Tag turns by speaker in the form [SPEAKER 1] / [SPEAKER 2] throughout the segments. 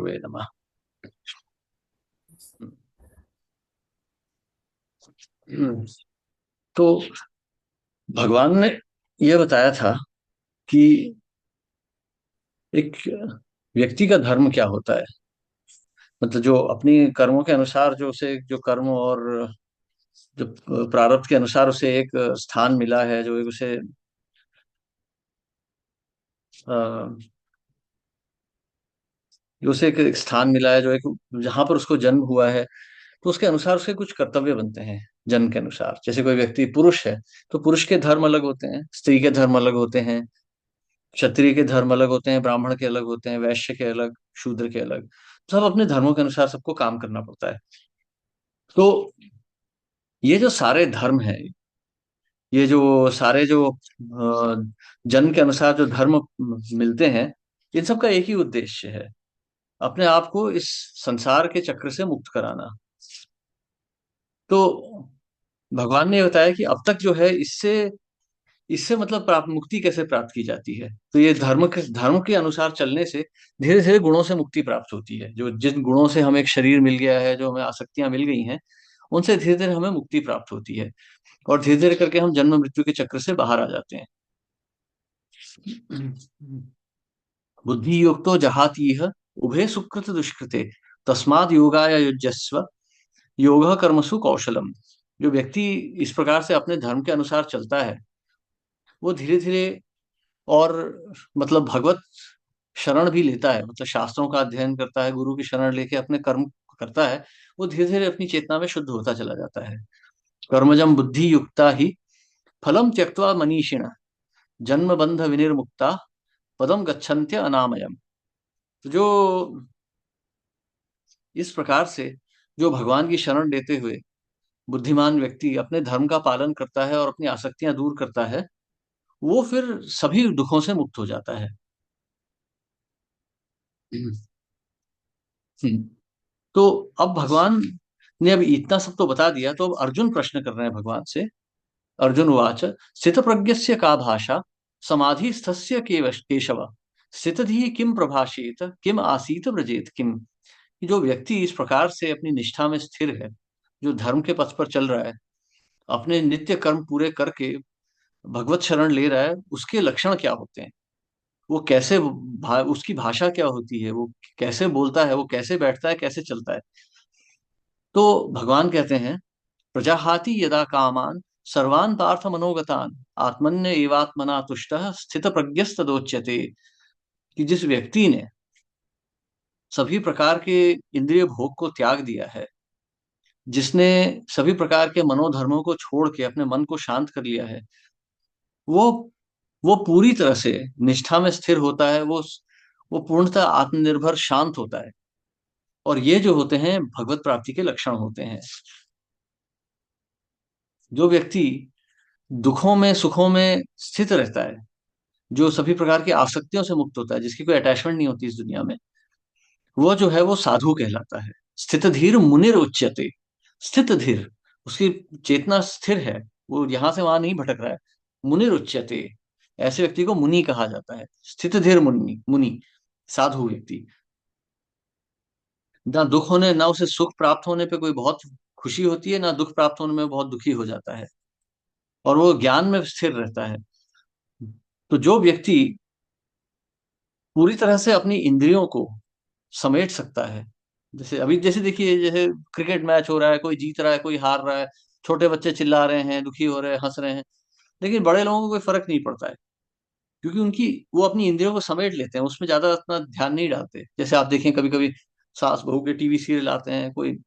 [SPEAKER 1] गुरुवे नमः। हम्म, तो भगवान ने यह बताया था कि एक व्यक्ति का धर्म क्या होता है। मतलब जो अपनी कर्मों के अनुसार जो उसे जो कर्म और जो प्रारब्ध के अनुसार उसे एक स्थान मिला है, जो एक उसे अ, जो उसे एक स्थान मिला है, जो एक जहां पर उसको जन्म हुआ है, तो उसके अनुसार उसके कुछ कर्तव्य बनते हैं। जन्म के अनुसार, जैसे कोई व्यक्ति पुरुष है तो पुरुष के धर्म अलग होते हैं, स्त्री के धर्म अलग होते हैं, क्षत्रिय के धर्म अलग होते हैं, ब्राह्मण के अलग होते हैं, वैश्य के अलग, शूद्र के अलग। सब अपने धर्मों के अनुसार सबको काम करना पड़ता है। तो ये जो सारे धर्म हैं, ये जो सारे जो जन्म के अनुसार जो धर्म मिलते हैं, इन सब का एक ही उद्देश्य है, अपने आप को इस संसार के चक्र से मुक्त कराना। तो भगवान ने बताया कि अब तक जो है इससे इससे मतलब प्राप्त मुक्ति कैसे प्राप्त की जाती है। तो ये धर्म के अनुसार चलने से धीरे धीरे गुणों से मुक्ति प्राप्त होती है। जो जिन गुणों से हमें एक शरीर मिल गया है, जो हमें आसक्तियां मिल गई हैं, उनसे धीरे धीरे हमें मुक्ति प्राप्त होती है, और धीरे धीरे करके हम जन्म मृत्यु के चक्र से बाहर आ जाते हैं। बुद्धि युक्तो जहातीह उभे सुकृत दुष्कृते तस्माद योगाय युज्यस्व योग कर्मसु कौशलम। जो व्यक्ति इस प्रकार से अपने धर्म के अनुसार चलता है, वो धीरे धीरे और मतलब भगवत शरण भी लेता है, मतलब शास्त्रों का अध्ययन करता है, गुरु की शरण लेके अपने कर्म करता है। वो धीरे धीरे अपनी चेतना में शुद्ध होता चला जाता है। कर्मजम बुद्धि युक्ता ही फलम त्यक्त्वा मनीषिण जन्म बंध विनिर्मुक्ता पदम गच्छन्त्य अनामयम। तो जो इस प्रकार से जो भगवान की शरण लेते हुए बुद्धिमान व्यक्ति अपने धर्म का पालन करता है और अपनी आसक्तियां दूर करता है, वो फिर सभी दुखों से मुक्त हो जाता है। हम्म। तो अब भगवान ने अब इतना सब तो बता दिया, तो अब अर्जुन प्रश्न कर रहे हैं भगवान से। अर्जुन उवाच स्थित प्रज्ञस्य का भाषा समाधि स्थस्य केशव स्थितधि किम प्रभाषेत किम आसीत व्रजेत किम। कि जो व्यक्ति इस प्रकार से अपनी निष्ठा में स्थिर है, जो धर्म के पथ पर चल रहा है, अपने नित्य कर्म पूरे करके भगवत शरण ले रहा है, उसके लक्षण क्या होते हैं, वो कैसे उसकी भाषा क्या होती है, वो कैसे बोलता है, वो कैसे बैठता है, कैसे चलता है। तो भगवान कहते हैं प्रजाहाति यदा कामान सर्वान पार्थ मनोगतान आत्मन्य एवात्मना तुष्टः स्थित प्रज्ञस्तदोच्यते। कि जिस व्यक्ति ने सभी प्रकार के इंद्रिय भोग को त्याग दिया है, जिसने सभी प्रकार के मनोधर्मों को छोड़ के अपने मन को शांत कर लिया है, वो वो पूरी तरह से निष्ठा में स्थिर होता है। वो पूर्णतः आत्मनिर्भर शांत होता है। और ये जो होते हैं भगवत प्राप्ति के लक्षण होते हैं। जो व्यक्ति दुखों में सुखों में स्थित रहता है, जो सभी प्रकार की आसक्तियों से मुक्त होता है, जिसकी कोई अटैचमेंट नहीं होती इस दुनिया में, वो जो है वो साधु कहलाता है। स्थित धीर मुनिर उच्यते। स्थित धीर, उसकी चेतना स्थिर है, वो यहां से वहां नहीं भटक रहा है। मुनिर उच्यते, ऐसे व्यक्ति को मुनि कहा जाता है। स्थित धीर मुनि मुनि, साधु व्यक्ति। ना दुख होने, ना उसे सुख प्राप्त होने पे कोई बहुत खुशी होती है, ना दुख प्राप्त होने में बहुत दुखी हो जाता है, और वो ज्ञान में स्थिर रहता है। तो जो व्यक्ति पूरी तरह से अपनी इंद्रियों को समेट सकता है, जैसे अभी जैसे देखिए, जैसे क्रिकेट मैच हो रहा है, कोई जीत रहा है, कोई हार रहा है, छोटे बच्चे चिल्ला रहे हैं, दुखी हो रहे हैं, हंस रहे हैं, लेकिन बड़े लोगों को कोई फर्क नहीं पड़ता है, क्योंकि उनकी वो अपनी इंद्रियों को समेट लेते हैं, उसमें ज्यादा अपना ध्यान नहीं डालते। जैसे आप देखें, कभी कभी सास बहू के टीवी सीरियल आते हैं, कोई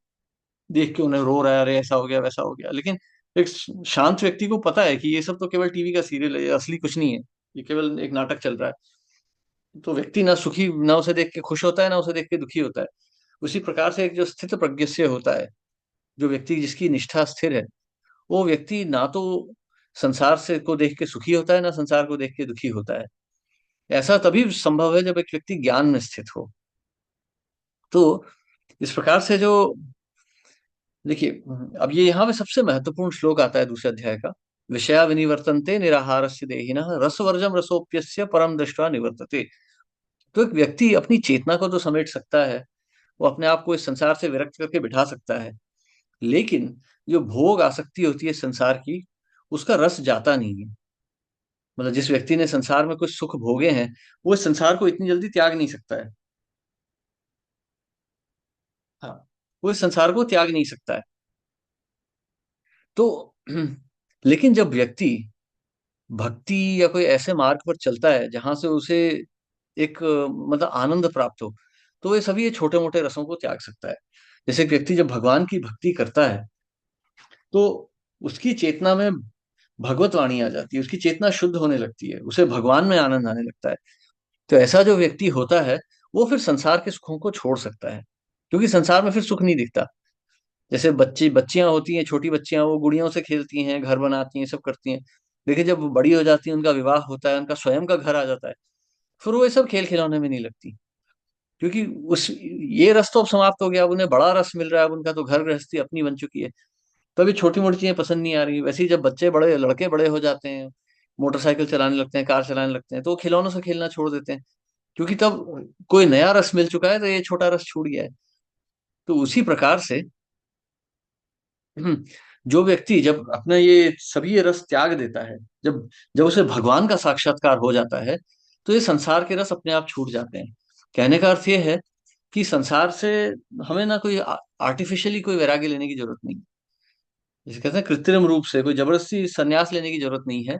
[SPEAKER 1] देख के उन्हें रो रहा है, अरे ऐसा हो गया वैसा हो गया, लेकिन एक शांत व्यक्ति को पता है कि ये सब तो केवल टीवी का सीरियल है, ये असली कुछ नहीं है, ये केवल एक नाटक चल रहा है। तो व्यक्ति ना सुखी, ना उसे देख के खुश होता है, ना उसे देख के दुखी होता है। उसी प्रकार से एक जो स्थित प्रज्ञस्य होता है, जो व्यक्ति जिसकी निष्ठा स्थिर है, वो व्यक्ति ना तो संसार से को देख के सुखी होता है, ना संसार को देख के दुखी होता है। ऐसा तभी संभव है जब एक व्यक्ति ज्ञान में स्थित हो। तो इस प्रकार से जो देखिए, अब ये यहाँ पे सबसे महत्वपूर्ण श्लोक आता है दूसरे अध्याय का। विषया विनिवर्तन्ते निराहारस्य देहिनः रसवर्जम रसोप्यस्य परम दृष्ट्वा निवर्तते। तो एक व्यक्ति अपनी चेतना को तो समेट सकता है, वो अपने आप को इस संसार से विरक्त करके बिठा सकता है, लेकिन जो भोग आसक्ति होती है संसार की, उसका रस जाता नहीं है। मतलब जिस व्यक्ति ने संसार में कुछ सुख भोगे हैं, वो इस संसार को इतनी जल्दी त्याग नहीं सकता है। हाँ, वो इस संसार को त्याग नहीं सकता है। तो लेकिन जब व्यक्ति भक्ति या कोई ऐसे मार्ग पर चलता है जहां से उसे एक मतलब आनंद प्राप्त हो, तो ये सभी ये छोटे मोटे रसों को त्याग सकता है। जैसे एक व्यक्ति जब भगवान की भक्ति करता है, तो उसकी चेतना में भगवत वाणी आ जाती है, उसकी चेतना शुद्ध होने लगती है, उसे भगवान में आनंद आने लगता है। तो ऐसा जो व्यक्ति होता है, वो फिर संसार के सुखों को छोड़ सकता है, क्योंकि संसार में फिर सुख नहीं दिखता। जैसे बच्चे बच्चियां होती हैं, छोटी बच्चियां, वो गुड़ियों से खेलती हैं, घर बनाती हैं, सब करती हैं। लेकिन जब वो बड़ी हो जाती हैं, उनका विवाह होता है, उनका स्वयं का घर आ जाता है, फिर वो ये सब खेल खिलौने में नहीं लगती, क्योंकि उस ये रस तो अब समाप्त हो गया, अब उन्हें बड़ा रस मिल रहा है, अब उनका तो घर गृहस्थी अपनी बन चुकी है। तो अभी छोटी मोटी चीजें पसंद नहीं आ रही। वैसे ही जब बच्चे बड़े लड़के बड़े हो जाते हैं, मोटरसाइकिल चलाने लगते हैं, कार चलाने लगते हैं, तो वो खिलौनों से खेलना छोड़ देते हैं, क्योंकि तब कोई नया रस मिल चुका है, तो ये छोटा रस छूट गया है। तो उसी प्रकार से जो व्यक्ति जब अपना ये सभी ये रस त्याग देता है, जब जब उसे भगवान का साक्षात्कार हो जाता है, तो ये संसार के रस अपने आप छूट जाते हैं। कहने का अर्थ ये है कि संसार से हमें ना कोई आर्टिफिशियली कोई वैराग्य लेने की जरूरत नहीं। जैसे कहते हैं कृत्रिम रूप से कोई जबरदस्ती संन्यास लेने की जरूरत नहीं है।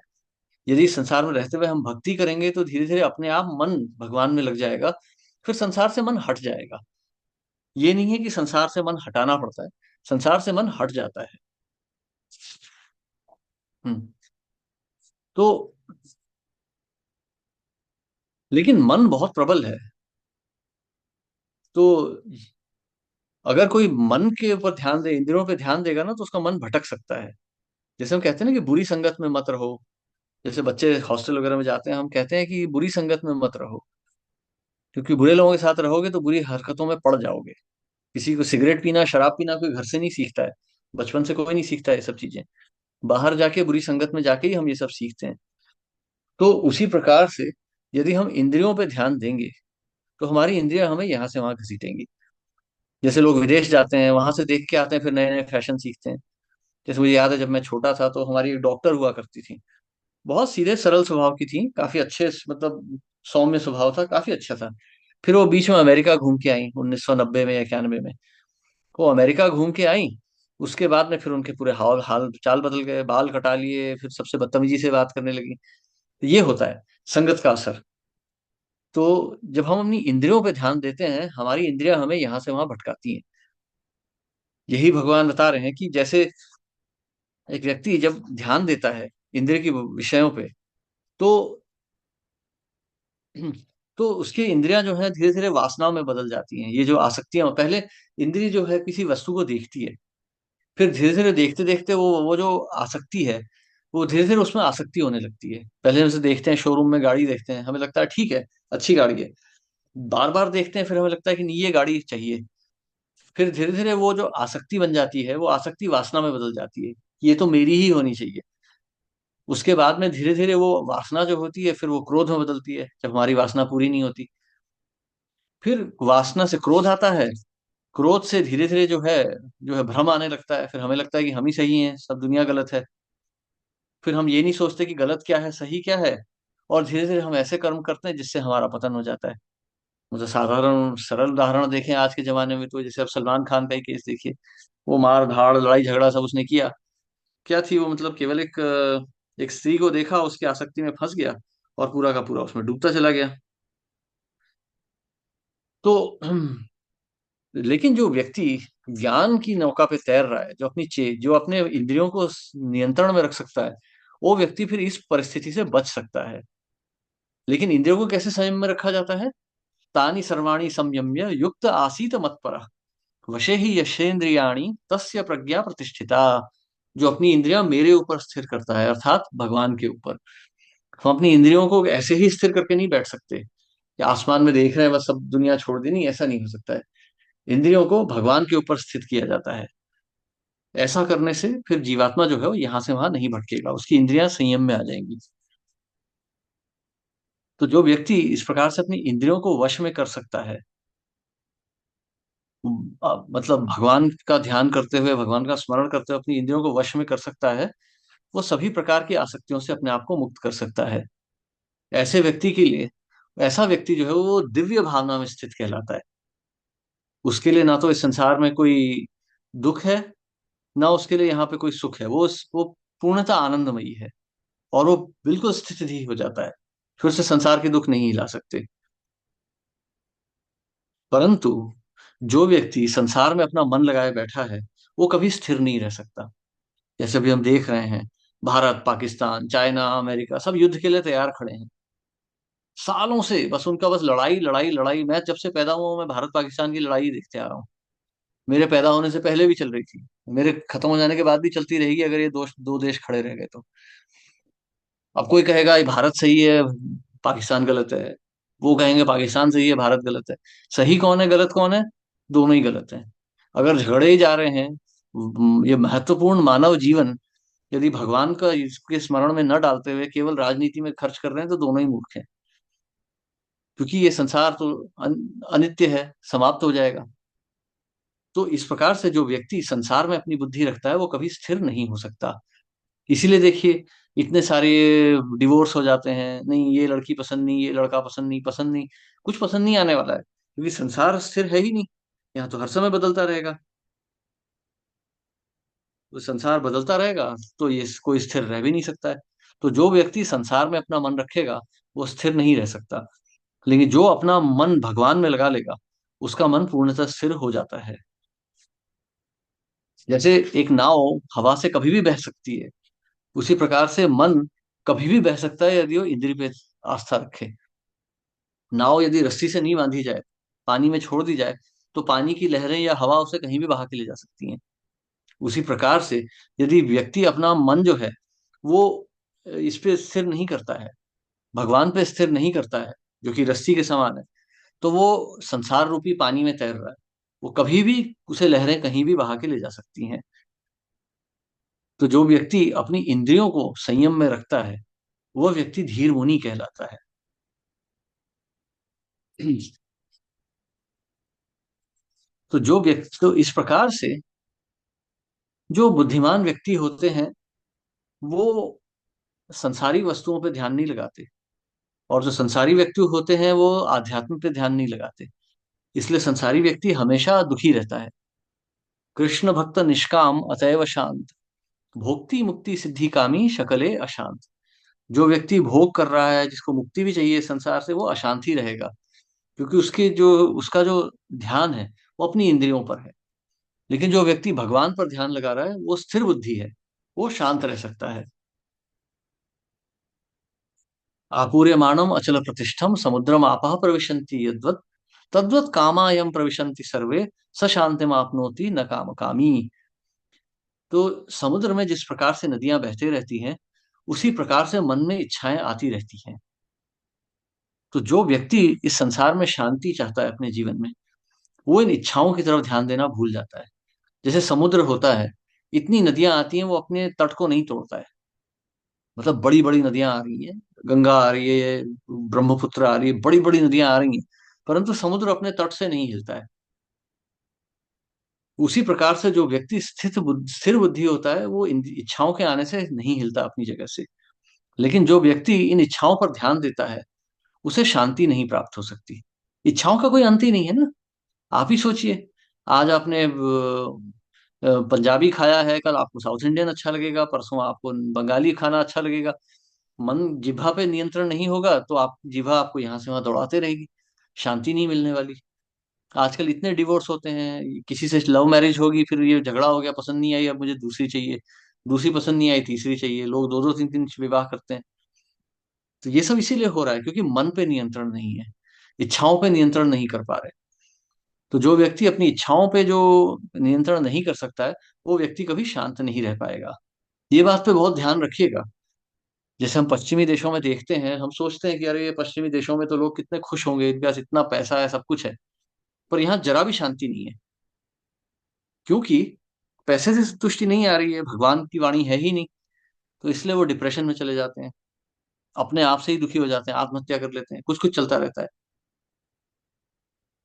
[SPEAKER 1] यदि संसार में रहते हुए हम भक्ति करेंगे, तो धीरे धीरे अपने आप मन भगवान में लग जाएगा, फिर संसार से मन हट जाएगा। ये नहीं है कि संसार से मन हटाना पड़ता है, संसार से मन हट जाता है। हम्म। तो लेकिन मन बहुत प्रबल है। तो अगर कोई मन के ऊपर ध्यान दे, इंद्रियों पे ध्यान देगा ना, तो उसका मन भटक सकता है। जैसे हम कहते हैं ना कि बुरी संगत में मत रहो। जैसे बच्चे हॉस्टल वगैरह में जाते हैं, हम कहते हैं कि बुरी संगत में मत रहो, क्योंकि बुरे लोगों के साथ रहोगे तो बुरी हरकतों में पड़ जाओगे। किसी को सिगरेट पीना, शराब पीना कोई घर से नहीं सीखता है, बचपन से कोई नहीं सीखता है ये सब चीजें। बाहर जाके, बुरी संगत में जाके ही हम ये सब सीखते हैं। तो उसी प्रकार से यदि हम इंद्रियों पे ध्यान देंगे, तो हमारी इंद्रियां हमें यहाँ से वहां घसीटेंगी। जैसे लोग विदेश जाते हैं, वहां से देख के आते हैं, फिर नए नए फैशन सीखते हैं। जैसे मुझे याद है, जब मैं छोटा था, तो हमारी एक डॉक्टर हुआ करती थी, बहुत सीधे सरल स्वभाव की थी, काफी अच्छे मतलब सौम्य स्वभाव था, काफी अच्छा था। फिर वो बीच में अमेरिका घूम के आई 1990 में या 91 में। वो अमेरिका घूम के आई, उसके बाद में फिर उनके पूरे हाल हाल चाल बदल गए, बाल कटा लिए, फिर सबसे बदतमीजी से बात करने लगी। तो ये होता है संगत का असर। तो जब हम अपनी इंद्रियों पे ध्यान देते हैं, हमारी इंद्रियां हमें यहाँ से वहां भटकाती हैं। यही भगवान बता रहे हैं कि जैसे एक व्यक्ति जब ध्यान देता है इंद्रिय की विषयों पे, तो तो उसकी इंद्रियां जो है धीरे धीरे वासनाओं में बदल जाती हैं। ये जो आसक्तियां, पहले इंद्रिय जो है किसी वस्तु को देखती है, फिर धीरे धीरे देखते देखते वो जो आसक्ति है, वो धीरे धीरे उसमें आसक्ति होने लगती है। पहले हम उसे देखते हैं, शोरूम में गाड़ी देखते हैं, हमें लगता है ठीक है, अच्छी गाड़ी है। बार बार देखते हैं, फिर हमें लगता है कि नहीं, ये गाड़ी चाहिए। फिर धीरे धीरे वो जो आसक्ति बन जाती है, वो आसक्ति वासना में बदल जाती है, ये तो मेरी ही होनी चाहिए। उसके बाद में धीरे धीरे वो वासना जो होती है, फिर वो क्रोध में बदलती है, जब हमारी वासना पूरी नहीं होती। फिर वासना से क्रोध आता है, क्रोध से धीरे धीरे जो है भ्रम आने लगता है, फिर हमें लगता है कि हम ही सही हैं, सब दुनिया गलत है। फिर हम ये नहीं सोचते कि गलत क्या है, सही क्या है। और धीरे धीरे हम ऐसे कर्म करते हैं जिससे हमारा पतन हो जाता है। मतलब साधारण सरल उदाहरण देखें आज के जमाने में, तो जैसे अब सलमान खान का ही केस देखिए। वो मार धाड़ लड़ाई झगड़ा सब उसने किया। क्या थी वो, मतलब केवल एक स्त्री को देखा, उसकी आसक्ति में फंस गया, और पूरा का पूरा उसमें डूबता चला गया। तो लेकिन जो व्यक्ति ज्ञान की नौका पे तैर रहा है, जो अपने इंद्रियों को नियंत्रण में रख सकता है, वो व्यक्ति फिर इस परिस्थिति से बच सकता है। लेकिन इंद्रियों को कैसे संयम में रखा जाता है? तानि सर्वाणि संयम्य युक्त आसीत मत्परः वशे ही यशेन्द्रियाणि तस्य प्रज्ञा प्रतिष्ठिता। जो अपनी इंद्रियां मेरे ऊपर स्थिर करता है, अर्थात भगवान के ऊपर। हम अपनी इंद्रियों को ऐसे ही स्थिर करके नहीं बैठ सकते कि आसमान में देख रहे हैं बस, सब दुनिया छोड़ दी, नहीं, ऐसा नहीं हो सकता है। इंद्रियों को भगवान के ऊपर स्थित किया जाता है। ऐसा करने से फिर जीवात्मा जो है वो यहाँ से वहां नहीं भटकेगा, उसकी इंद्रियां संयम में आ जाएंगी। तो जो व्यक्ति इस प्रकार से अपनी इंद्रियों को वश में कर सकता है, मतलब भगवान का ध्यान करते हुए, भगवान का स्मरण करते हुए अपनी इंद्रियों को वश में कर सकता है, वो सभी प्रकार की आसक्तियों से अपने आप को मुक्त कर सकता है। ऐसे व्यक्ति के लिए, ऐसा व्यक्ति जो है वो दिव्य भावना में स्थित कहलाता है। उसके लिए ना तो इस संसार में कोई दुख है, ना उसके लिए यहाँ पे कोई सुख है। वो पूर्णतः आनंदमयी है, और वो बिल्कुल स्थित ही हो जाता है। फिर से संसार के दुख नहीं हिला सकते। परंतु जो व्यक्ति संसार में अपना मन लगाए बैठा है, वो कभी स्थिर नहीं रह सकता। जैसे अभी हम देख रहे हैं, भारत, पाकिस्तान, चाइना, अमेरिका सब युद्ध के लिए तैयार खड़े हैं। सालों से बस उनका बस लड़ाई लड़ाई लड़ाई। मैं जब से पैदा हुआ हूं, मैं भारत पाकिस्तान की लड़ाई देखते आ रहा हूँ। मेरे पैदा होने से पहले भी चल रही थी, मेरे खत्म हो जाने के बाद भी चलती रहेगी, अगर ये दो देश खड़े रह गए तो। अब कोई कहेगा ये भारत सही है, पाकिस्तान गलत है। वो कहेंगे पाकिस्तान सही है, भारत गलत है। सही कौन है, गलत कौन है? दोनों ही गलत हैं। अगर झगड़े ही जा रहे हैं, ये महत्वपूर्ण मानव जीवन यदि भगवान का इसके स्मरण में न डालते हुए केवल राजनीति में खर्च कर रहे हैं, तो दोनों ही मूर्ख हैं। क्योंकि ये संसार तो अनित्य है, समाप्त हो जाएगा। तो इस प्रकार से जो व्यक्ति संसार में अपनी बुद्धि रखता है, वो कभी स्थिर नहीं हो सकता। इसीलिए देखिए, इतने सारे डिवोर्स हो जाते हैं। नहीं, ये लड़की पसंद नहीं, ये लड़का पसंद नहीं, पसंद नहीं, कुछ पसंद नहीं आने वाला है, क्योंकि संसार स्थिर है ही नहीं। यहाँ तो हर समय बदलता रहेगा। तो संसार बदलता रहेगा, तो ये कोई स्थिर रह भी नहीं सकता है। तो जो व्यक्ति संसार में अपना मन रखेगा, वो स्थिर नहीं रह सकता। लेकिन जो अपना मन भगवान में लगा लेगा, उसका मन पूर्णतः स्थिर हो जाता है। जैसे एक नाव हवा से कभी भी बह सकती है, उसी प्रकार से मन कभी भी बह सकता है यदि वो इंद्रिय पे आस्था रखे। नाव यदि रस्सी से नहीं बांधी जाए, पानी में छोड़ दी जाए, तो पानी की लहरें या हवा उसे कहीं भी बहा के ले जा सकती हैं। उसी प्रकार से यदि व्यक्ति अपना मन जो है, वो इस पे स्थिर नहीं करता है, भगवान पे स्थिर नहीं करता है, जो कि रस्सी के समान है, तो वो संसार रूपी पानी में तैर रहा है। वो कभी भी, उसे लहरें कहीं भी बहा के ले जा सकती हैं। तो जो व्यक्ति अपनी इंद्रियों को संयम में रखता है, वह व्यक्ति धीर मुनि कहलाता है। तो जो व्यक्ति, तो इस प्रकार से जो बुद्धिमान व्यक्ति होते हैं, वो संसारी वस्तुओं पे ध्यान नहीं लगाते। और जो संसारी व्यक्ति होते हैं, वो आध्यात्म पे ध्यान नहीं लगाते। इसलिए संसारी व्यक्ति हमेशा दुखी रहता है। कृष्ण भक्त निष्काम अतएव शांत, भोक्ति मुक्ति सिद्धि कामी शकले अशांत। जो व्यक्ति भोग कर रहा है, जिसको मुक्ति भी चाहिए संसार से, वो अशांत ही रहेगा। क्योंकि उसका जो ध्यान है, वो अपनी इंद्रियों पर है। लेकिन जो व्यक्ति भगवान पर ध्यान लगा रहा है, वो स्थिर बुद्धि है, वो शांत रह सकता है। आपूर्यमाणम अचल प्रतिष्ठम समुद्रम आपः प्रविशन्ति यद्वत् तद्वत् कामायम प्रविशन्ति सर्वे स शांतिम आपनोति न काम कामी। तो समुद्र में जिस प्रकार से नदियां बहते रहती हैं, उसी प्रकार से मन में इच्छाएं आती रहती हैं। तो जो व्यक्ति इस संसार में शांति चाहता है अपने जीवन में, वो इन इच्छाओं की तरफ ध्यान देना भूल जाता है। जैसे समुद्र होता है, इतनी नदियां आती हैं, वो अपने तट को नहीं तोड़ता है। मतलब बड़ी बड़ी नदियां आ रही हैं, गंगा आ रही है, ब्रह्मपुत्र आ रही है, बड़ी बड़ी नदियां आ रही हैं, परंतु समुद्र अपने तट से नहीं हिलता है। उसी प्रकार से जो व्यक्ति स्थिर बुद्धि होता है, वो इन इच्छाओं के आने से नहीं हिलता अपनी जगह से। लेकिन जो व्यक्ति इन इच्छाओं पर ध्यान देता है, उसे शांति नहीं प्राप्त हो सकती। इच्छाओं का कोई अंत ही नहीं है ना। आप ही सोचिए, आज आपने पंजाबी खाया है, कल आपको साउथ इंडियन अच्छा लगेगा, परसों आपको बंगाली खाना अच्छा लगेगा। मन जिह्वा पे नियंत्रण नहीं होगा, तो आप जिह्वा आपको यहाँ से वहां दौड़ाते रहेगी, शांति नहीं मिलने वाली। आजकल इतने डिवोर्स होते हैं, किसी से लव मैरिज होगी, फिर ये झगड़ा हो गया, पसंद नहीं आई, अब मुझे दूसरी चाहिए, दूसरी पसंद नहीं आई, तीसरी चाहिए। लोग दो दो तीन तीन विवाह करते हैं। तो ये सब इसीलिए हो रहा है, क्योंकि मन पे नियंत्रण नहीं है, इच्छाओं पे नियंत्रण नहीं कर पा रहे। तो जो व्यक्ति अपनी इच्छाओं पे जो नियंत्रण नहीं कर सकता है, वो व्यक्ति कभी शांत नहीं रह पाएगा। ये बात पे बहुत ध्यान रखिएगा। जैसे हम पश्चिमी देशों में देखते हैं, हम सोचते हैं कि अरे ये पश्चिमी देशों में तो लोग कितने खुश होंगे, इनके पास इतना पैसा है, सब कुछ है। पर यहाँ जरा भी शांति नहीं है। क्योंकि पैसे से संतुष्टि नहीं आ रही है, भगवान की वाणी है ही नहीं। तो इसलिए वो डिप्रेशन में चले जाते हैं। अपने आप से ही दुखी हो जाते हैं, आत्महत्या कर लेते हैं, कुछ कुछ चलता रहता है।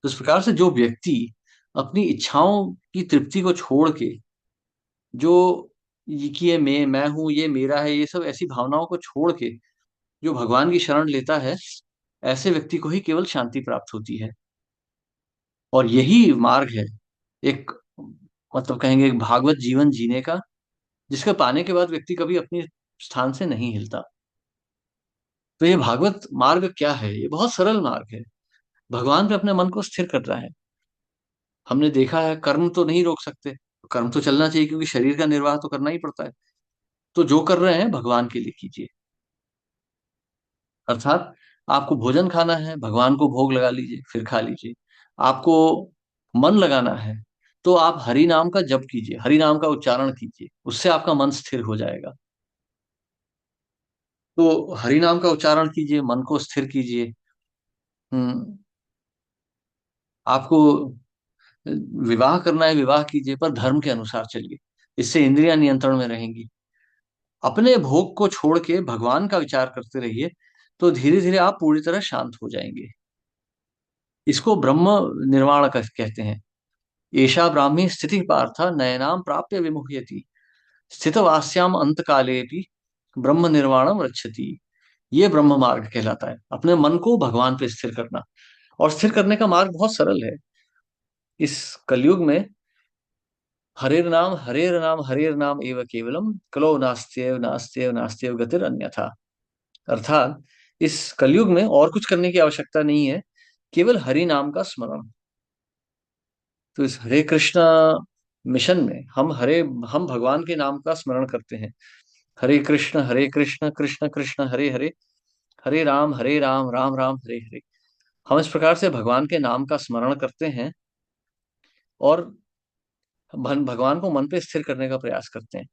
[SPEAKER 1] तो इस प्रकार से जो व्यक्ति अपनी इच्छाओं की तृप्ति को छोड़ के, जो कि ये मैं हूं, ये मेरा है, ये सब ऐसी भावनाओं को छोड़ के जो भगवान की शरण लेता है, ऐसे व्यक्ति को ही केवल शांति प्राप्त होती है। और यही मार्ग है एक, मतलब कहेंगे एक भागवत जीवन जीने का, जिसके पाने के बाद व्यक्ति कभी अपने स्थान से नहीं हिलता। तो ये भागवत मार्ग क्या है? ये बहुत सरल मार्ग है। भगवान पे अपने मन को स्थिर कर रहा है। हमने देखा है कर्म तो नहीं रोक सकते, कर्म तो चलना चाहिए क्योंकि शरीर का निर्वाह तो करना ही पड़ता है। तो जो कर रहे हैं भगवान के लिए कीजिए। अर्थात आपको भोजन खाना है, भगवान को भोग लगा लीजिए, फिर खा लीजिए। आपको मन लगाना है, तो आप हरि नाम का जप कीजिए, हरि नाम का उच्चारण कीजिए, उससे आपका मन स्थिर हो जाएगा। तो हरि नाम का उच्चारण कीजिए, मन को स्थिर कीजिए। हम्म। आपको विवाह करना है, विवाह कीजिए, पर धर्म के अनुसार चलिए, इससे इंद्रियां नियंत्रण में रहेंगी। अपने भोग को छोड़ के भगवान का विचार करते रहिए, तो धीरे धीरे आप पूरी तरह शांत हो जाएंगे। इसको ब्रह्म निर्वाण कहते हैं। एषा ब्राह्मी स्थिति पार्थ नयनाम प्राप्य विमुह्यति, स्थितवास्याम अंत कालेपि ब्रह्म निर्वाणम रक्षति। ये ब्रह्म मार्ग कहलाता है, अपने मन को भगवान पे स्थिर करना। और स्थिर करने का मार्ग बहुत सरल है। इस कलयुग में हरेर नाम हरेर नाम एव केवलम, कलो नास्त्येव नास्त्येव नास्त्येव गतिर अन्यथा। अर्थात इस कलयुग में और कुछ करने की आवश्यकता नहीं है, केवल हरि नाम का स्मरण। तो इस हरे कृष्णा मिशन में हम भगवान के नाम का स्मरण करते हैं। हरे कृष्ण कृष्ण कृष्ण हरे हरे, हरे राम राम राम हरे हरे। हम इस प्रकार से भगवान के नाम का स्मरण करते हैं और भगवान को मन पे स्थिर करने का प्रयास करते हैं।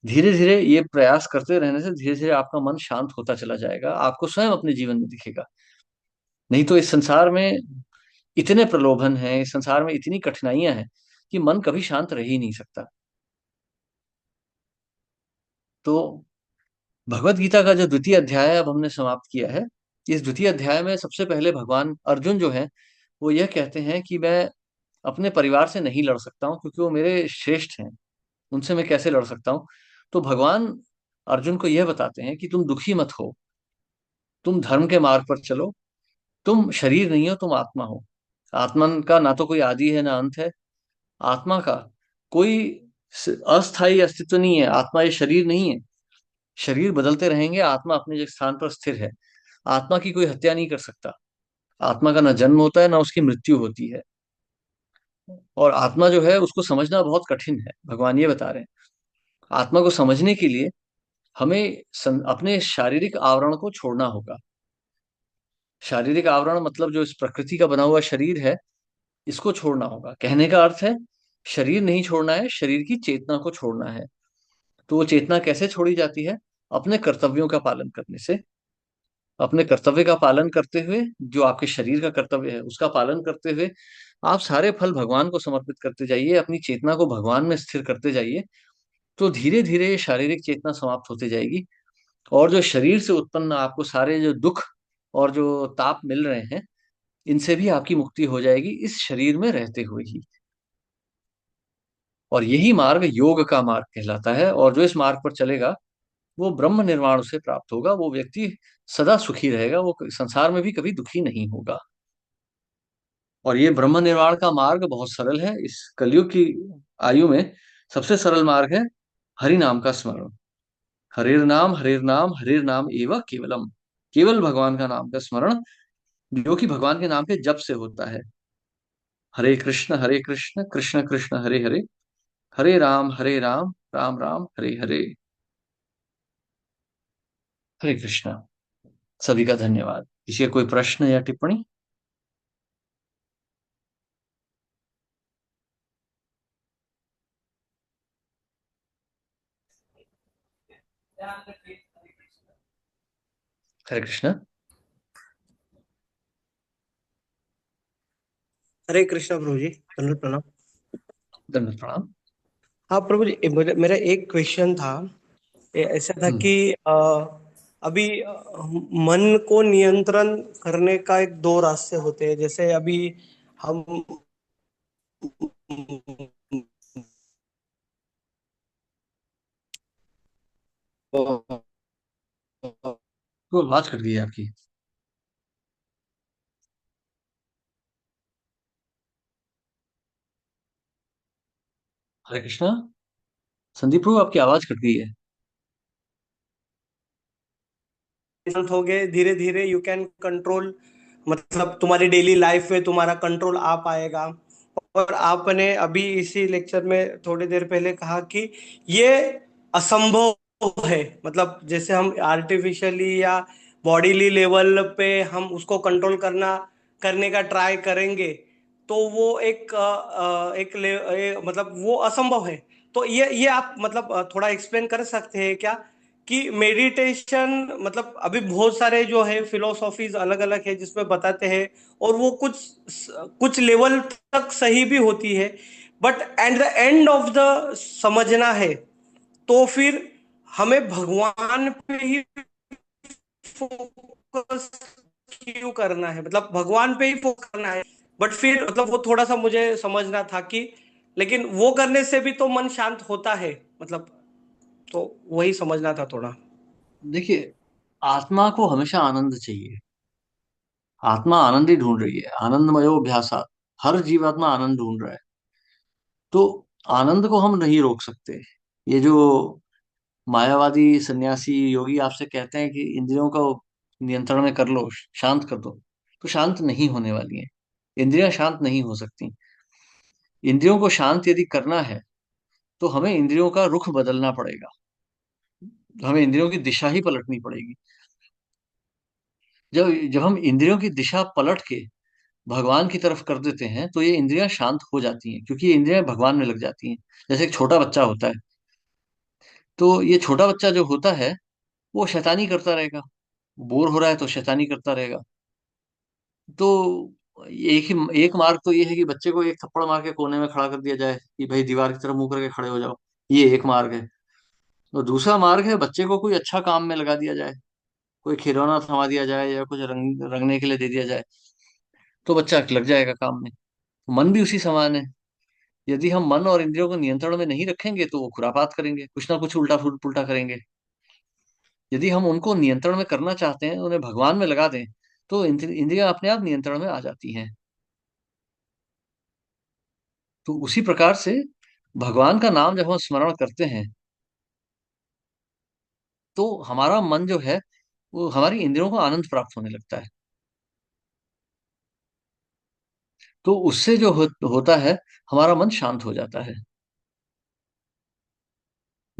[SPEAKER 1] धीरे धीरे ये प्रयास करते रहने से धीरे धीरे आपका मन शांत होता चला जाएगा, आपको स्वयं अपने जीवन में दिखेगा। नहीं तो इस संसार में इतने प्रलोभन हैं, इस संसार में इतनी कठिनाइयां हैं कि मन कभी शांत रह ही नहीं सकता। तो भगवत गीता का जो द्वितीय अध्याय अब हमने समाप्त किया है, इस द्वितीय अध्याय में सबसे पहले भगवान अर्जुन जो है वो यह कहते हैं कि मैं अपने परिवार से नहीं लड़ सकता हूँ क्योंकि वो मेरे श्रेष्ठ हैं, उनसे मैं कैसे लड़ सकता हूँ। तो भगवान अर्जुन को यह बताते हैं कि तुम दुखी मत हो, तुम धर्म के मार्ग पर चलो, तुम शरीर नहीं हो, तुम आत्मा हो। आत्मा का ना तो कोई आदि है ना अंत है। आत्मा का कोई अस्थायी अस्तित्व नहीं है, आत्मा ये शरीर नहीं है। शरीर बदलते रहेंगे, आत्मा अपने जगह स्थान पर स्थिर है। आत्मा की कोई हत्या नहीं कर सकता। आत्मा का ना जन्म होता है ना उसकी मृत्यु होती है। और आत्मा जो है उसको समझना बहुत कठिन है, भगवान ये बता रहे हैं। आत्मा को समझने के लिए हमें अपने शारीरिक आवरण को छोड़ना होगा। शारीरिक आवरण मतलब जो इस प्रकृति का बना हुआ शरीर है, इसको छोड़ना होगा। कहने का अर्थ है शरीर नहीं छोड़ना है, शरीर की चेतना को छोड़ना है। तो वो चेतना कैसे छोड़ी जाती है? अपने कर्तव्यों का पालन करने से। अपने कर्तव्य का पालन करते हुए, जो आपके शरीर का कर्तव्य है उसका पालन करते हुए आप सारे फल भगवान को समर्पित करते जाइए, अपनी चेतना को भगवान में स्थिर करते जाइए। तो धीरे धीरे शारीरिक चेतना समाप्त होती जाएगी, और जो शरीर से उत्पन्न आपको सारे जो दुख और जो ताप मिल रहे हैं, इनसे भी आपकी मुक्ति हो जाएगी इस शरीर में रहते हुए ही। और यही मार्ग योग का मार्ग कहलाता है, और जो इस मार्ग पर चलेगा वो ब्रह्म निर्वाण उसे प्राप्त होगा। वो व्यक्ति सदा सुखी रहेगा, वो संसार में भी कभी दुखी नहीं होगा। और ये ब्रह्म निर्वाण का मार्ग बहुत सरल है। इस कलयुग की आयु में सबसे सरल मार्ग है हरि नाम का स्मरण। हरिर नाम हरिर नाम एवं केवलम। केवल भगवान का नाम का स्मरण, जो कि भगवान के नाम के जप से होता है। हरे कृष्ण कृष्ण कृष्ण हरे हरे, हरे राम राम राम हरे हरे। हरे कृष्णा। सभी का धन्यवाद। किसी का कोई प्रश्न या टिप्पणी? हरे कृष्ण।
[SPEAKER 2] हरे कृष्णा प्रभु जी, दंडवत प्रणाम।
[SPEAKER 1] दंडवत प्रणाम।
[SPEAKER 2] हाँ प्रभु जी, मेरा एक क्वेश्चन था। ऐसा था
[SPEAKER 1] हम्म।
[SPEAKER 2] कि अभी मन को नियंत्रण करने का एक दो रास्ते होते हैं। जैसे अभी हम
[SPEAKER 1] तो आवाज कट गई है आपकी। हरे कृष्णा। संदीप प्रभु आपकी आवाज कट गई है।
[SPEAKER 2] रिजल्ट हो गए, धीरे धीरे यू कैन कंट्रोल, मतलब तुम्हारी डेली लाइफ में तुम्हारा कंट्रोल आ पाएगा। और आपने अभी इसी लेक्चर में थोड़ी देर पहले कहा कि ये असंभव है, मतलब जैसे हम आर्टिफिशियली या बॉडीली लेवल पे हम उसको कंट्रोल करने का ट्राई करेंगे, तो वो मतलब वो असंभव है। तो ये आप मतलब थोड़ा एक्सप्लेन कर सकते हैं क्या कि मेडिटेशन, मतलब अभी बहुत सारे जो है फिलोसॉफीज अलग अलग है जिसमें बताते हैं, और वो कुछ कुछ लेवल तक सही भी होती है, but at the end of the समझना है तो फिर हमें भगवान पे ही फोकस क्यों करना है, मतलब भगवान पे ही फोकस करना है। बट फिर मतलब वो थोड़ा सा मुझे समझना था कि लेकिन वो करने से भी तो मन शांत होता है, मतलब तो वही समझना था थोड़ा।
[SPEAKER 1] देखिए, आत्मा को हमेशा आनंद चाहिए। आत्मा आनंद ही ढूंढ रही है, आनंदमयो अभ्यासा। हर जीवात्मा आनंद ढूंढ रहा है। तो आनंद को हम नहीं रोक सकते। ये जो मायावादी सन्यासी योगी आपसे कहते हैं कि इंद्रियों को नियंत्रण में कर लो, शांत कर दो, तो शांत नहीं होने वाली हैं। इंद्रियां शांत नहीं हो सकती। इंद्रियों को शांत यदि करना है तो हमें इंद्रियों का रुख बदलना पड़ेगा। हमें इंद्रियों की दिशा ही पलटनी पड़ेगी। जब जब हम इंद्रियों की दिशा पलट के भगवान की तरफ कर देते हैं तो ये इंद्रियां शांत हो जाती हैं, क्योंकि ये इंद्रियां भगवान में लग जाती हैं। जैसे एक छोटा बच्चा होता है, तो ये छोटा बच्चा जो होता है वो शैतानी करता रहेगा। बोर हो रहा है तो शैतानी करता रहेगा। तो एक मार्ग तो ये है कि बच्चे को एक थप्पड़ मार के कोने में खड़ा कर दिया जाए कि भाई दीवार की तरफ मुंह करके खड़े हो जाओ। ये एक मार्ग है। और दूसरा मार्ग है बच्चे को कोई अच्छा काम में लगा दिया जाए। कोई खिलौना थमा दिया जाए या कुछ रंगने के लिए दे दिया जाए, तो बच्चा लग जाएगा काम में। मन भी उसी समान है। यदि हम मन और इंद्रियों को नियंत्रण में नहीं रखेंगे तो वो खुरापात करेंगे, कुछ ना कुछ उल्टा पुल्टा करेंगे। यदि हम उनको नियंत्रण में करना चाहते हैं, उन्हें भगवान में लगा दें, तो इंद्रियां अपने आप नियंत्रण में आ जाती हैं। तो उसी प्रकार से भगवान का नाम जब हम स्मरण करते हैं तो हमारा मन जो है वो हमारी इंद्रियों को आनंद प्राप्त होने लगता है। तो उससे जो होता है, हमारा मन शांत हो जाता है।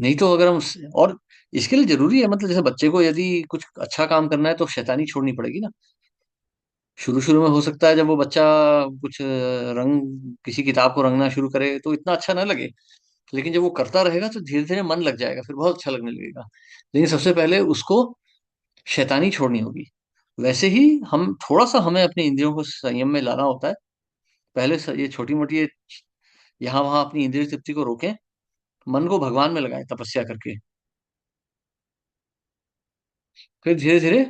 [SPEAKER 1] नहीं तो अगर हम और इसके लिए जरूरी है, मतलब जैसे बच्चे को यदि कुछ अच्छा काम करना है तो शैतानी छोड़नी पड़ेगी ना। शुरू शुरू में हो सकता है जब वो बच्चा कुछ रंग किसी किताब को रंगना शुरू करे तो इतना अच्छा ना लगे। लेकिन जब वो करता रहेगा तो धीरे धीरे मन लग जाएगा, फिर बहुत अच्छा लगने लगेगा। लेकिन सबसे पहले उसको शैतानी छोड़नी होगी। वैसे ही हम थोड़ा सा हमें अपने इंद्रियों को संयम में लाना होता है। पहले ये छोटी मोटी ये यहाँ वहां अपनी इंद्रिय तृप्ति को रोकें, मन को भगवान में लगाएं तपस्या करके। फिर धीरे धीरे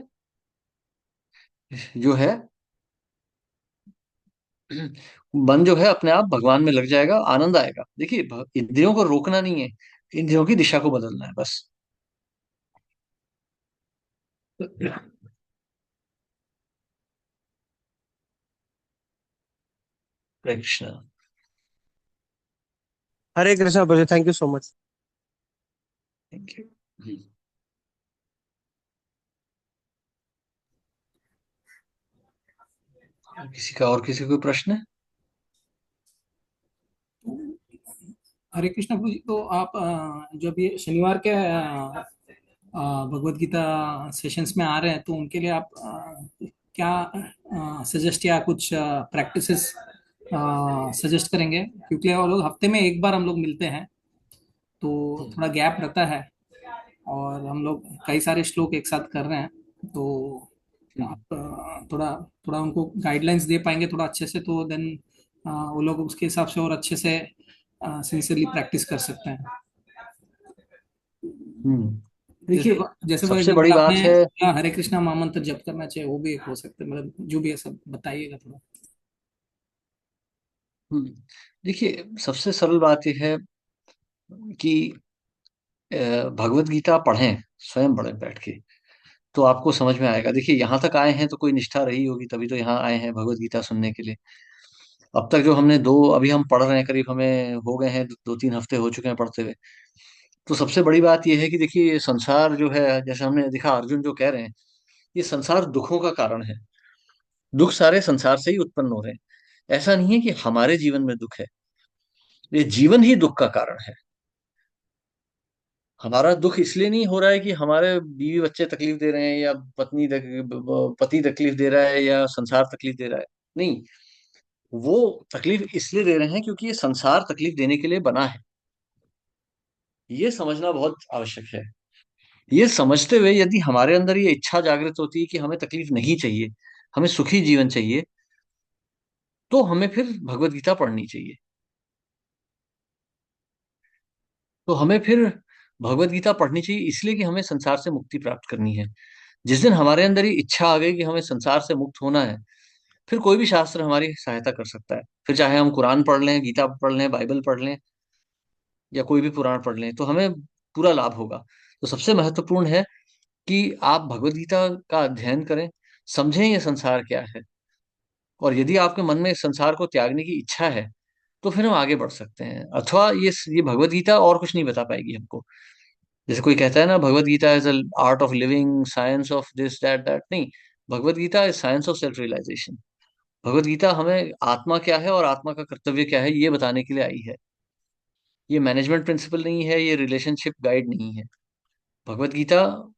[SPEAKER 1] जो है मन जो है अपने आप भगवान में लग जाएगा, आनंद आएगा। देखिए, इंद्रियों को रोकना नहीं है, इंद्रियों की दिशा को बदलना है बस। हरे कृष्णा।
[SPEAKER 2] हरे कृष्णा प्रभु, thank you so much.
[SPEAKER 1] Thank you. किसी का और किसी कोई प्रश्न है?
[SPEAKER 3] हरे कृष्णा प्रभु जी। तो आप जब ये शनिवार के भगवत गीता सेशंस में आ रहे हैं तो उनके लिए आप क्या सजेस्ट या कुछ प्रैक्टिसेस सजेस्ट करेंगे, क्योंकि वो लोग हफ्ते में एक बार हम लोग मिलते हैं तो
[SPEAKER 1] हम्म।
[SPEAKER 3] थोड़ा गैप रहता है, और हम लोग कई सारे श्लोक एक साथ कर रहे हैं। तो
[SPEAKER 1] हम्म।
[SPEAKER 3] आप थोड़ा थोड़ा उनको गाइडलाइंस दे पाएंगे थोड़ा अच्छे से, तो देन वो लोग उसके हिसाब से और अच्छे से सिंसियरली प्रैक्टिस कर सकते हैं।
[SPEAKER 1] हम्म।
[SPEAKER 3] जैसे
[SPEAKER 1] देखिए,
[SPEAKER 3] जैसे फॉर
[SPEAKER 1] सबसे
[SPEAKER 3] एग्जाम्पल
[SPEAKER 1] बड़ी
[SPEAKER 3] आपने
[SPEAKER 1] बात है।
[SPEAKER 3] बोला हरे कृष्णा महामंत्र जप करना चाहिए, वो भी एक हो सकता है, मतलब जो भी है सब बताइएगा थोड़ा।
[SPEAKER 1] हम्म, देखिए, सबसे सरल बात यह है कि भगवत गीता पढ़ें, स्वयं पढ़ें बैठ के, तो आपको समझ में आएगा। देखिए, यहाँ तक आए हैं तो कोई निष्ठा रही होगी, तभी तो यहाँ आए हैं भगवत गीता सुनने के लिए। अब तक जो हमने दो अभी हम पढ़ रहे हैं, करीब हमें हो गए हैं 2-3 हफ्ते हो चुके हैं पढ़ते हुए। तो सबसे बड़ी बात यह है कि देखिए, ये संसार जो है, जैसे हमने देखा अर्जुन जो कह रहे हैं, ये संसार दुखों का कारण है। दुख सारे संसार से ही उत्पन्न हो रहे हैं। ऐसा नहीं है कि हमारे जीवन में दुख है, ये जीवन ही दुख का कारण है। हमारा दुख इसलिए नहीं हो रहा है कि हमारे बीवी बच्चे तकलीफ दे रहे हैं, या पति तकलीफ दे रहा है, या संसार तकलीफ दे रहा है। नहीं, वो तकलीफ इसलिए दे रहे हैं क्योंकि ये संसार तकलीफ देने के लिए बना है। ये समझना बहुत आवश्यक है। ये समझते हुए यदि हमारे अंदर ये इच्छा जागृत होती है कि हमें तकलीफ नहीं चाहिए, हमें सुखी जीवन चाहिए, तो हमें फिर भगवत गीता पढ़नी चाहिए। तो हमें फिर भगवत गीता पढ़नी चाहिए इसलिए कि हमें संसार से मुक्ति प्राप्त करनी है। जिस दिन हमारे अंदर ये इच्छा आ गई कि हमें संसार से मुक्त होना है, फिर कोई भी शास्त्र हमारी सहायता कर सकता है। फिर चाहे हम कुरान पढ़ लें, गीता पढ़ लें, बाइबल पढ़ लें, या कोई भी पुराण पढ़ लें, तो हमें पूरा लाभ होगा। तो सबसे महत्वपूर्ण है कि आप भगवत गीता का अध्ययन करें, समझें ये संसार क्या है। और यदि आपके मन में इस संसार को त्यागने की इच्छा है, तो फिर हम आगे बढ़ सकते हैं। अथवा ये भगवत गीता और कुछ नहीं बता पाएगी हमको। जैसे कोई कहता है ना, Bhagavad Gita is art of living, science of this that that, नहीं। Bhagavad Gita is science of self realization. Bhagavad Gita हमें आत्मा क्या है और आत्मा का कर्तव्य क्या है ये बताने के लिए आई है। ये मैनेजमेंट प्रिंसिपल नहीं है, ये रिलेशनशिप गाइड नहीं है। भगवत गीता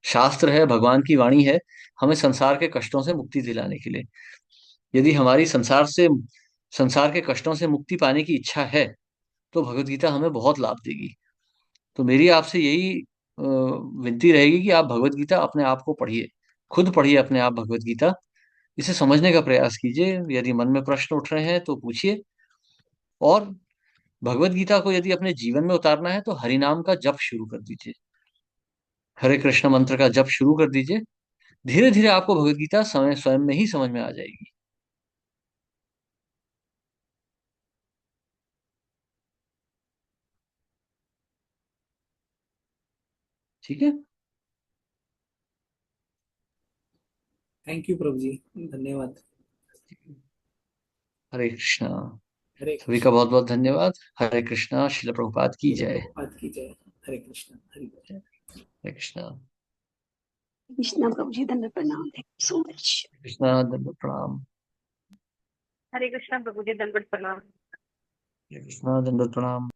[SPEAKER 1] शास्त्र है, भगवान की वाणी है, हमें संसार के कष्टों से मुक्ति दिलाने के लिए। यदि हमारी संसार के कष्टों से मुक्ति पाने की इच्छा है, तो भगवत गीता हमें बहुत लाभ देगी। तो मेरी आपसे यही विनती रहेगी कि आप भगवत गीता अपने आप को पढ़िए, खुद पढ़िए अपने आप भगवत गीता। इसे समझने का प्रयास कीजिए। यदि मन में प्रश्न उठ रहे हैं तो पूछिए। और भगवत गीता को यदि अपने जीवन में उतारना है, तो हरि नाम का जप शुरू कर दीजिए। हरे कृष्ण मंत्र का जप शुरू कर दीजिए। धीरे धीरे आपको भगवत गीता समय स्वयं में ही समझ में आ जाएगी। ठीक है।
[SPEAKER 3] थैंक यू प्रभु जी, धन्यवाद।
[SPEAKER 1] हरे कृष्णा।
[SPEAKER 3] हरे
[SPEAKER 1] सभी का
[SPEAKER 3] कृष्ण।
[SPEAKER 1] बहुत बहुत धन्यवाद। हरे कृष्णा। श्रील प्रभुपाद की
[SPEAKER 3] श्रील
[SPEAKER 1] जय।
[SPEAKER 3] प्रभुपाद की जय। हरे कृष्ण, हरि बोल।
[SPEAKER 1] हरे कृष्णा।
[SPEAKER 4] कृष्णा प्रभु जी, धन्यवाद, प्रणाम, thank you so much.
[SPEAKER 1] Krishna दंड प्रणाम।
[SPEAKER 5] हरे कृष्णा प्रभु जी, दंडवत प्रणाम।
[SPEAKER 1] हरे कृष्णा दंड प्रणाम।